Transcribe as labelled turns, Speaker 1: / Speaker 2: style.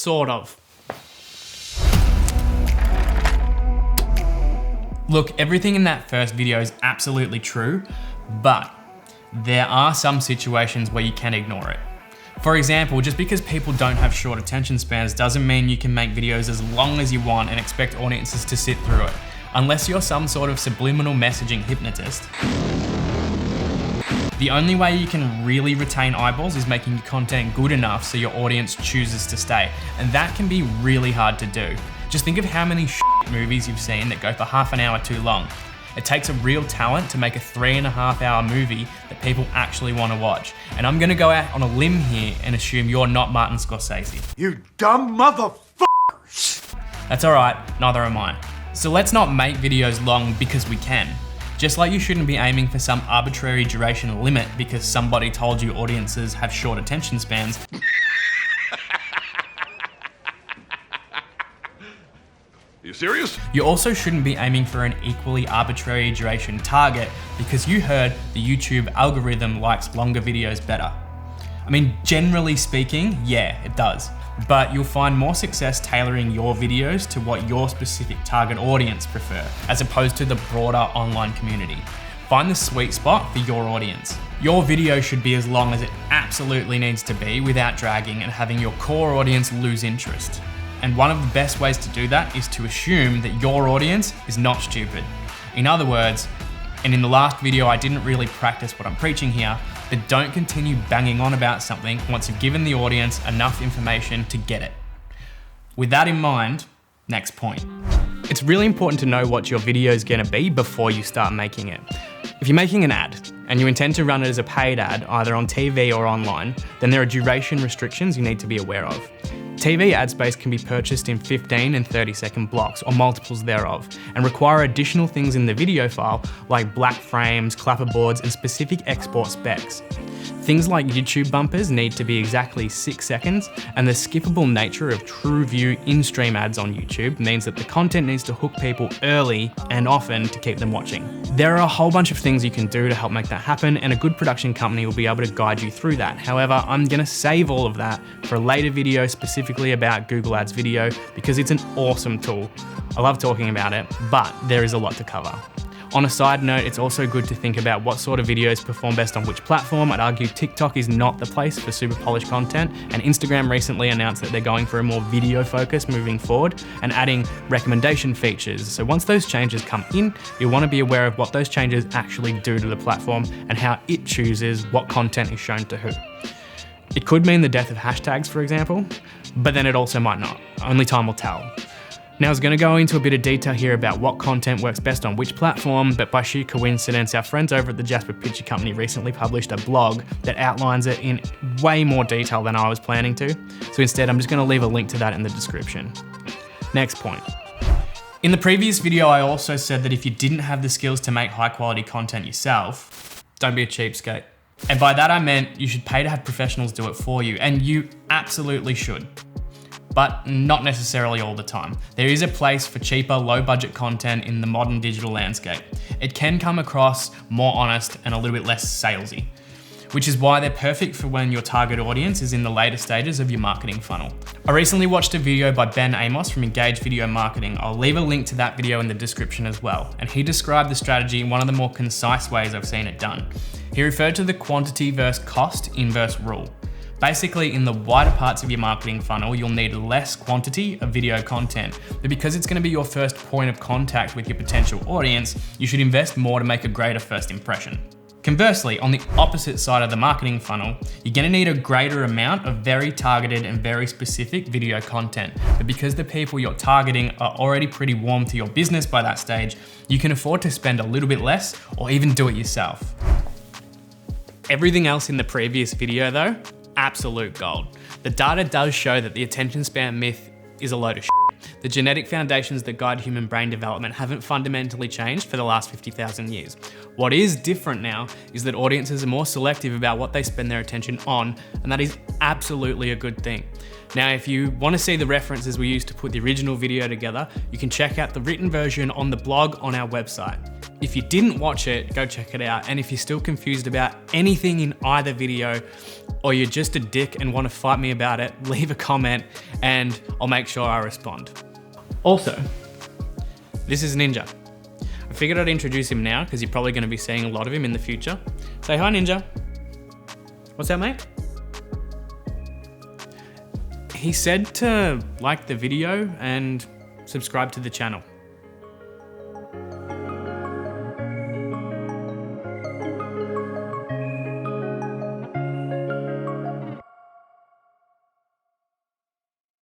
Speaker 1: sort of. Look, everything in that first video is absolutely true, but there are some situations where you can ignore it. For example, just because people don't have short attention spans doesn't mean you can make videos as long as you want and expect audiences to sit through it, unless you're some sort of subliminal messaging hypnotist. The only way you can really retain eyeballs is making your content good enough so your audience chooses to stay, and that can be really hard to do. Just think of how many movies you've seen that go for half an hour too long. It takes a real talent to make a 3.5-hour movie that people actually want to watch. And I'm gonna go out on a limb here and assume you're not Martin Scorsese.
Speaker 2: You dumb motherfuckers!
Speaker 1: That's alright, neither am I. So let's not make videos long because we can. Just like you shouldn't be aiming for some arbitrary duration limit because somebody told you audiences have short attention spans.
Speaker 2: Are you serious?
Speaker 1: You also shouldn't be aiming for an equally arbitrary duration target because you heard the YouTube algorithm likes longer videos better. I mean, generally speaking, yeah, it does. But you'll find more success tailoring your videos to what your specific target audience prefer, as opposed to the broader online community. Find the sweet spot for your audience. Your video should be as long as it absolutely needs to be without dragging and having your core audience lose interest. And one of the best ways to do that is to assume that your audience is not stupid. In other words, and in the last video I didn't really practice what I'm preaching here, but don't continue banging on about something once you've given the audience enough information to get it. With that in mind, next point. It's really important to know what your video is gonna be before you start making it. If you're making an ad and you intend to run it as a paid ad, either on TV or online, then there are duration restrictions you need to be aware of. TV ad space can be purchased in 15 and 30-second blocks or multiples thereof and require additional things in the video file like black frames, clapperboards, and specific export specs. Things like YouTube bumpers need to be exactly 6 seconds, and the skippable nature of TrueView in-stream ads on YouTube means that the content needs to hook people early and often to keep them watching. There are a whole bunch of things you can do to help make that happen, and a good production company will be able to guide you through that. However, I'm gonna save all of that for a later video specifically about Google Ads video because it's an awesome tool. I love talking about it, but there is a lot to cover. On a side note, it's also good to think about what sort of videos perform best on which platform. I'd argue TikTok is not the place for super polished content, and Instagram recently announced that they're going for a more video focus moving forward and adding recommendation features. So once those changes come in, you'll want to be aware of what those changes actually do to the platform and how it chooses what content is shown to who. It could mean the death of hashtags, for example, but then it also might not. Only time will tell. Now I was going to go into a bit of detail here about what content works best on which platform, but by sheer coincidence, our friends over at the Jasper Picture Company recently published a blog that outlines it in way more detail than I was planning to. So instead, I'm just going to leave a link to that in the description. Next point. In the previous video, I also said that if you didn't have the skills to make high quality content yourself, don't be a cheapskate. And by that I meant you should pay to have professionals do it for you, and you absolutely should. But not necessarily all the time. There is a place for cheaper, low-budget content in the modern digital landscape. It can come across more honest and a little bit less salesy, which is why they're perfect for when your target audience is in the later stages of your marketing funnel. I recently watched a video by Ben Amos from Engage Video Marketing. I'll leave a link to that video in the description as well. And he described the strategy in one of the more concise ways I've seen it done. He referred to the quantity versus cost inverse rule. Basically, in the wider parts of your marketing funnel, you'll need less quantity of video content, but because it's going to be your first point of contact with your potential audience, you should invest more to make a greater first impression. Conversely, on the opposite side of the marketing funnel, you're going to need a greater amount of very targeted and very specific video content, but because the people you're targeting are already pretty warm to your business by that stage, you can afford to spend a little bit less or even do it yourself. Everything else in the previous video though, absolute gold. The data does show that the attention span myth is a load of shit. The genetic foundations that guide human brain development haven't fundamentally changed for the last 50,000 years. What is different now is that audiences are more selective about what they spend their attention on, and that is absolutely a good thing. Now, if you want to see the references we used to put the original video together, you can check out the written version on the blog on our website. If you didn't watch it, go check it out. And if you're still confused about anything in either video, or you're just a dick and want to fight me about it, leave a comment and I'll make sure I respond. Also, this is Ninja. I figured I'd introduce him now because you're probably going to be seeing a lot of him in the future. Say hi, Ninja. What's that, mate? He said to like the video and subscribe to the channel.